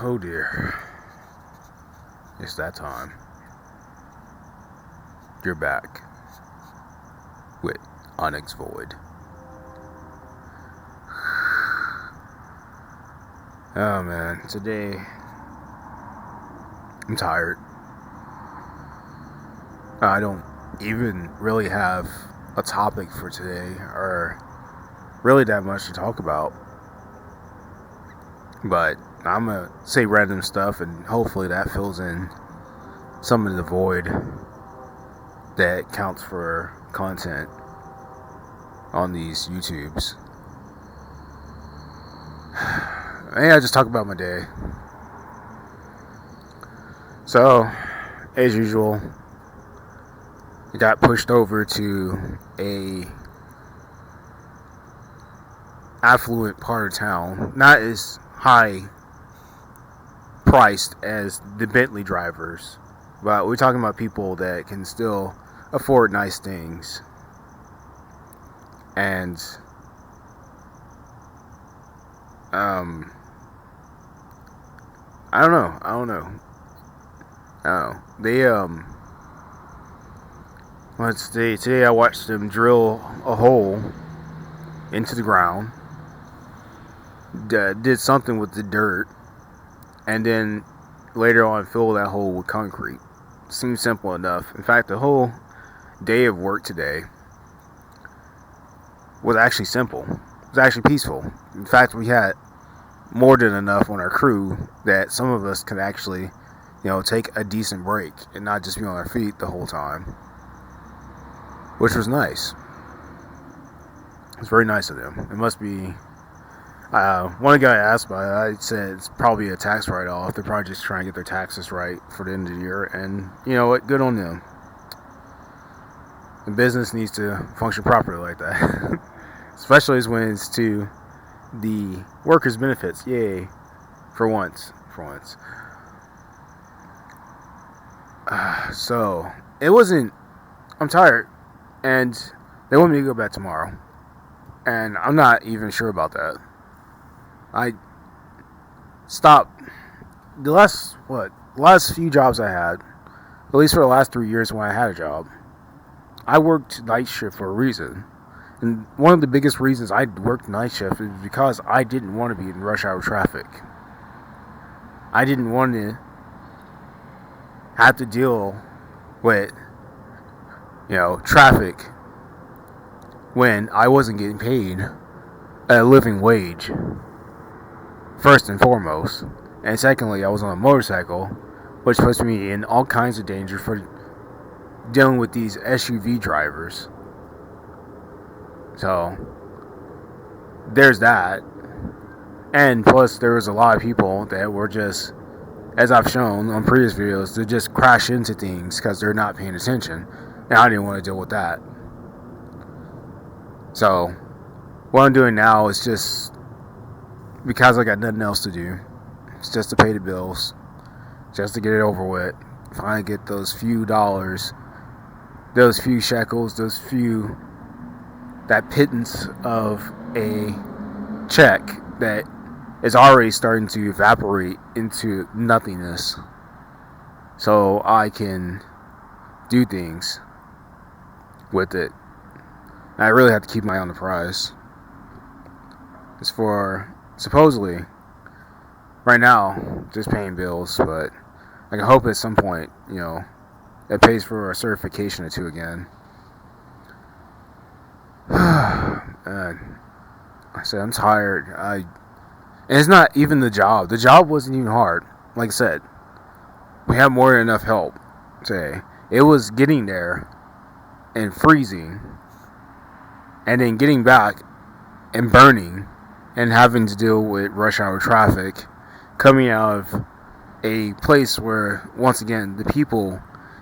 Oh dear. It's that time. You're back with Onyx Void. Oh man, today I'm tired. I don't even really have a topic for today or really that much to talk about. But I'm gonna say random stuff and hopefully that fills in some of the void that counts for content on these YouTubes. Maybe I just talk about my day. So, as usual, I got pushed over to a affluent part of town, not as high priced as the Bentley drivers, but we're talking about people that can still afford nice things. And I don't know. Oh, let's see. Today I watched them drill a hole into the ground. Did something with the dirt, and then later on fill that hole with concrete. Seems simple enough. In fact, the whole day of work today was actually simple. It was actually peaceful. In fact, we had more than enough on our crew that some of us could actually, take a decent break and not just be on our feet the whole time, which was nice. It's very nice of them. It must be. One guy asked about it. I said it's probably a tax write-off. They're probably just trying to get their taxes right for the end of the year, and you know what? Good on them. The business needs to function properly like that, especially when it's to the workers' benefits. Yay, for once. So it wasn't. I'm tired, and they want me to go back tomorrow, and I'm not even sure about that. I stopped the last few jobs I had, at least for the last 3 years when I had a job. I worked night shift for a reason. And one of the biggest reasons I worked night shift is because I didn't want to be in rush hour traffic. I didn't want to have to deal with, traffic when I wasn't getting paid a living wage. First and foremost. And secondly, I was on a motorcycle, which puts me in all kinds of danger for dealing with these SUV drivers. So, there's that. And plus, there was a lot of people that were just, as I've shown on previous videos, to just crash into things because they're not paying attention. And I didn't want to deal with that. So, what I'm doing now is just because I got nothing else to do. It's just to pay the bills, just to get it over with. Finally get those few dollars, those few shekels, that pittance of a check that is already starting to evaporate into nothingness, so I can do things with it. And I really have to keep my eye on the prize. It's for supposedly right now just paying bills, but I can hope at some point, it pays for a certification or two again. And I said I'm tired. And it's not even the job. The job wasn't even hard. Like I said, we had more than enough help today. It was getting there and freezing, and then getting back and burning, and having to deal with rush hour traffic, coming out of a place where, once again, the people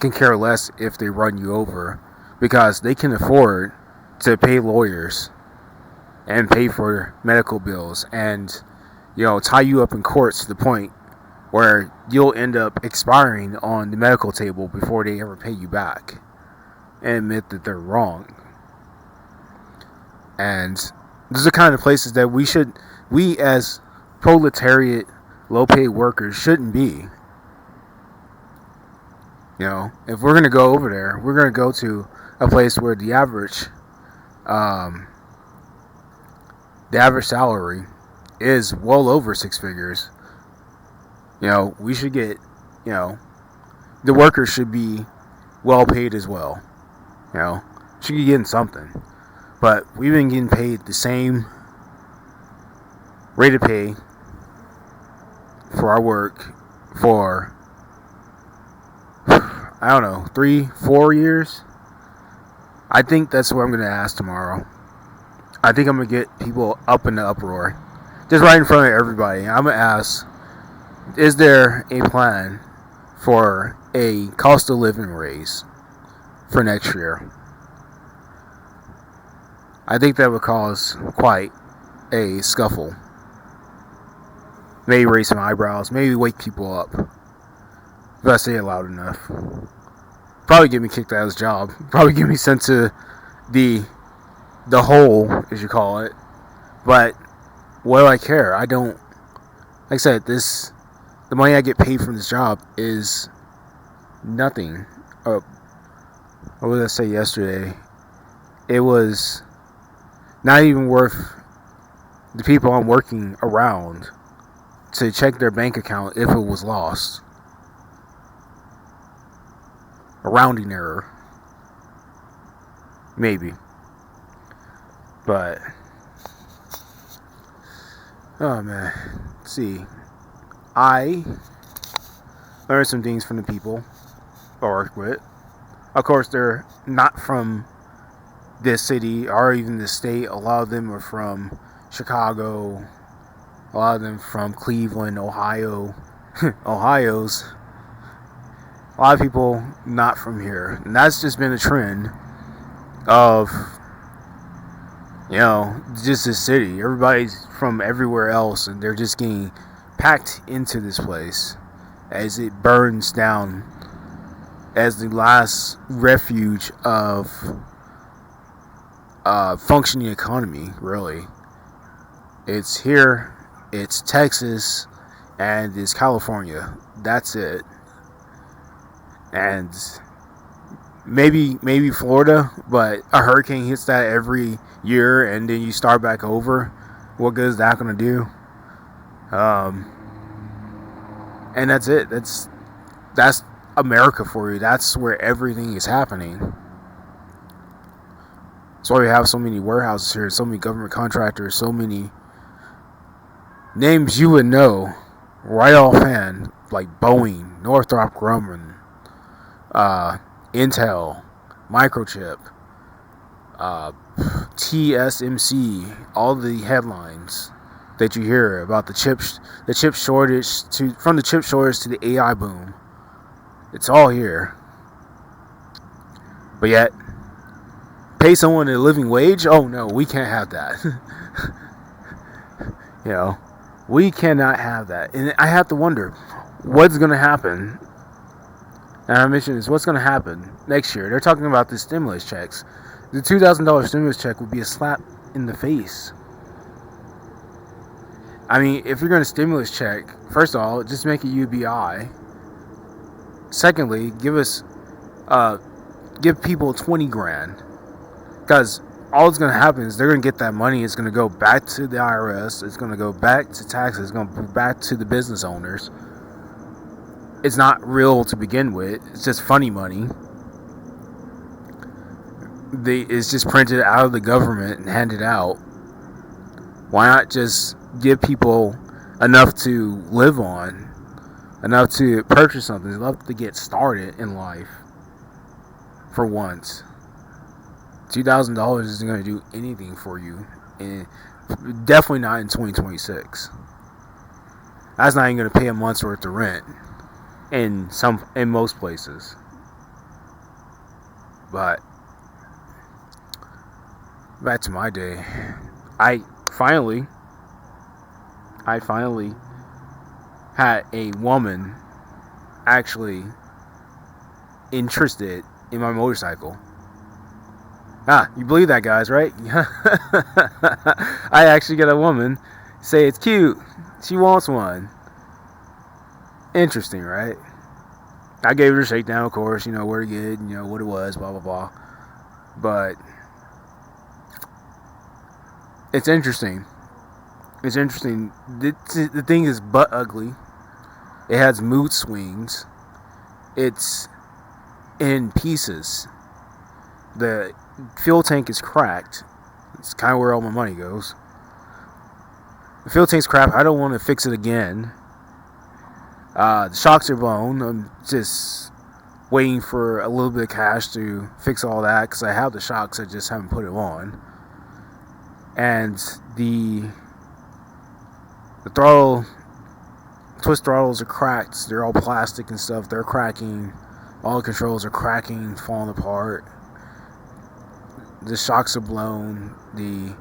can care less if they run you over because they can afford to pay lawyers and pay for medical bills and, tie you up in courts to the point where you'll end up expiring on the medical table before they ever pay you back and admit that they're wrong. And these are the kind of places that we as proletariat low paid workers shouldn't be. You know, if we're gonna go over there, we're gonna go to a place where um, the average salary is well over six figures. You know, we should get, you know, the workers should be well paid as well. You know, should be getting something. But we've been getting paid the same rate of pay for our work for, I don't know, 3-4 years. I think that's what I'm going to ask tomorrow. I think I'm going to get people up in the uproar. Just right in front of everybody. I'm going to ask, is there a plan for a cost of living raise for next year? I think that would cause quite a scuffle. Maybe raise some eyebrows. Maybe wake people up. If I say it loud enough. Probably get me kicked out of his job. Probably get me sent to the hole, as you call it. But what do I care? I don't. Like I said, the money I get paid from this job is nothing. What did I say yesterday? It was not even worth the people I'm working around to check their bank account if it was lost. A rounding error. Maybe. But, oh man. Let's see. I learned some things from the people I work with. Of course, they're not from this city or even this state. A lot of them are from Chicago. A lot of them from Cleveland, Ohio. Ohio's. A lot of people not from here. And that's just been a trend of, you know, just this city. Everybody's from everywhere else and they're just getting packed into this place as it burns down as the last refuge of functioning economy, really. It's here, it's Texas, and it's California. That's it. And maybe Florida, but a hurricane hits that every year and then you start back over. What good is that going to do? And that's it. That's America for you. That's where everything is happening. That's why we have so many warehouses here, so many government contractors, so many names you would know right offhand, like Boeing, Northrop Grumman, Intel, Microchip, TSMC, all the headlines that you hear about the chip shortage from the chip shortage to the AI boom. It's all here. But yet, pay someone a living wage? Oh no, we can't have that. You know, we cannot have that. And I have to wonder, what's going to happen? And I mentioned this, what's going to happen next year? They're talking about the stimulus checks. The $2,000 stimulus check would be a slap in the face. I mean, if you're going to stimulus check, first of all, just make it UBI. Secondly, give people 20 grand. Because all that's going to happen is they're going to get that money. It's going to go back to the IRS. It's going to go back to taxes. It's going to go back to the business owners. It's not real to begin with. It's just funny money. It's just printed out of the government and handed out. Why not just give people enough to live on, enough to purchase something, enough to get started in life for once? $2,000 isn't going to do anything for you, and definitely not in 2026. That's not even going to pay a month's worth of rent in most places. But back to my day, I finally had a woman actually interested in my motorcycle. You believe that, guys, right? I actually got a woman say it's cute. She wants one. Interesting, right? I gave it a shakedown, of course, where to get, what it was, blah, blah, blah. But it's interesting. It's interesting. The thing is butt ugly. It has mood swings. It's in pieces. The fuel tank is cracked. It's kind of where all my money goes. The fuel tank's crap. I don't want to fix it again. The shocks are blown. I'm just waiting for a little bit of cash to fix all that because I have the shocks. I just haven't put it on. And the throttle, twist throttles are cracked. They're all plastic and stuff. They're cracking. All the controls are cracking, falling apart. The shocks are blown. The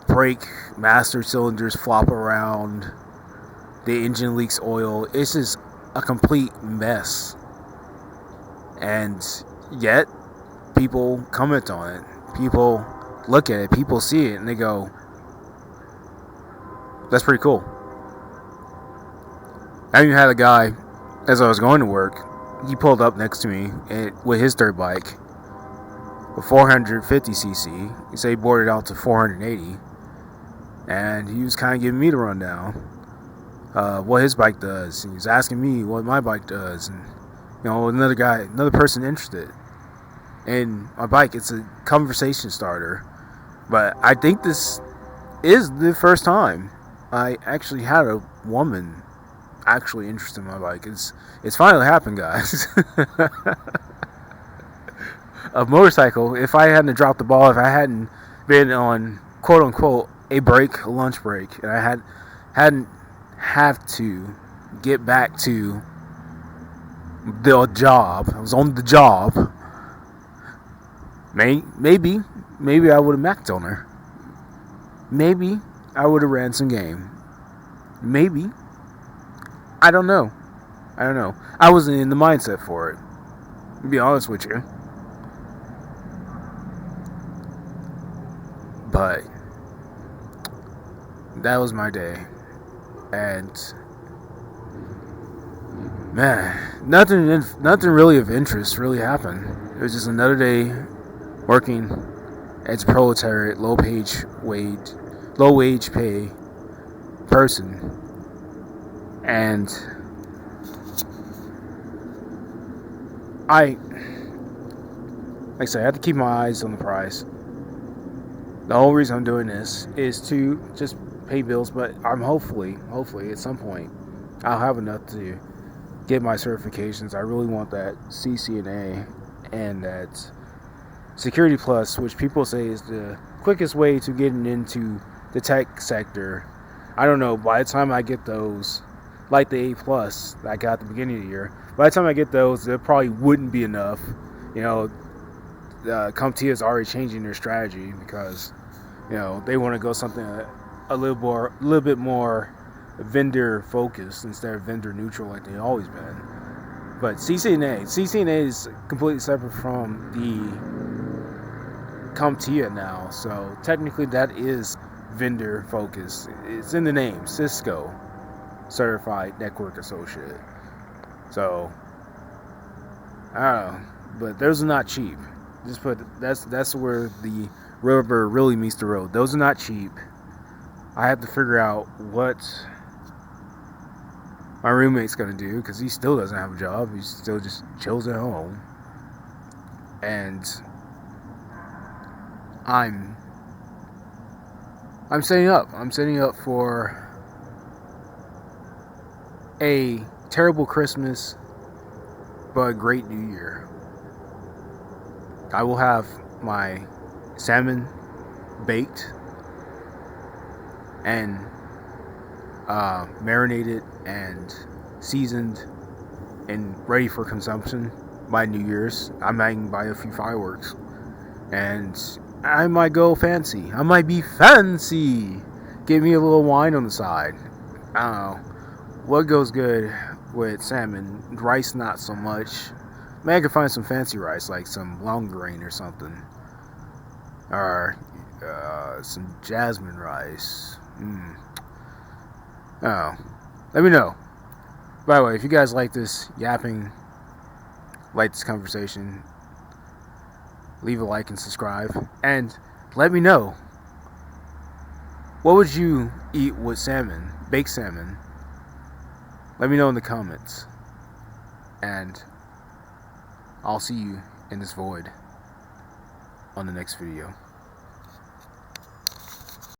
brake master cylinders flop around. The engine leaks oil. It's just a complete mess. And yet, people comment on it. People look at it. People see it, and they go, "That's pretty cool." I even had a guy, as I was going to work, he pulled up next to me with his dirt bike, a 450cc. He said he boarded out to 480, and he was kind of giving me the rundown. What his bike does. And he was asking me what my bike does, and another person interested in my bike. It's a conversation starter, but I think this is the first time I actually had a woman actually interested in my bike. It's finally happened, guys. A motorcycle. If I hadn't dropped the ball, if I hadn't been on quote unquote a lunch break, and I hadn't have to get back to the job. I was on the job. Maybe I would have macked on her. Maybe I would have ran some game. Maybe. I don't know. I wasn't in the mindset for it, to be honest with you. But that was my day. And man, nothing really of interest really happened. It was just another day working as a proletariat, low wage pay person, and like I said, I had to keep my eyes on the prize. The whole reason I'm doing this is to just pay bills, but I'm hopefully at some point I'll have enough to get my certifications. I really want that CCNA and that Security Plus, which people say is the quickest way to getting into the tech sector. I don't know, by the time I get those, like the A Plus that I got at the beginning of the year, by the time I get those, there probably wouldn't be enough. CompTIA is already changing their strategy because they want to go something a little bit more vendor focused instead of vendor neutral like they've always been. But CCNA is completely separate from the CompTIA now, so technically that is vendor focused. It's in the name, Cisco Certified Network Associate. So I don't know, but those are not cheap. That's where the rubber really meets the road. Those are not cheap. I have to figure out what my roommate's gonna do because he still doesn't have a job. He still just chills at home, and I'm setting up. I'm setting up for a terrible Christmas, but a great New Year. I will have my salmon baked and marinated and seasoned and ready for consumption by New Year's. I might buy a few fireworks, and I might go fancy. I might be fancy. Give me a little wine on the side. I don't know what goes good with salmon. Rice, not so much. Maybe I could find some fancy rice, like some long grain or something, or some jasmine rice. Oh, Let me know. By the way, if you guys like this yapping, like this conversation, leave a like and subscribe. And let me know, what would you eat with salmon? Baked salmon. Let me know in the comments. And I'll see you in this void on the next video.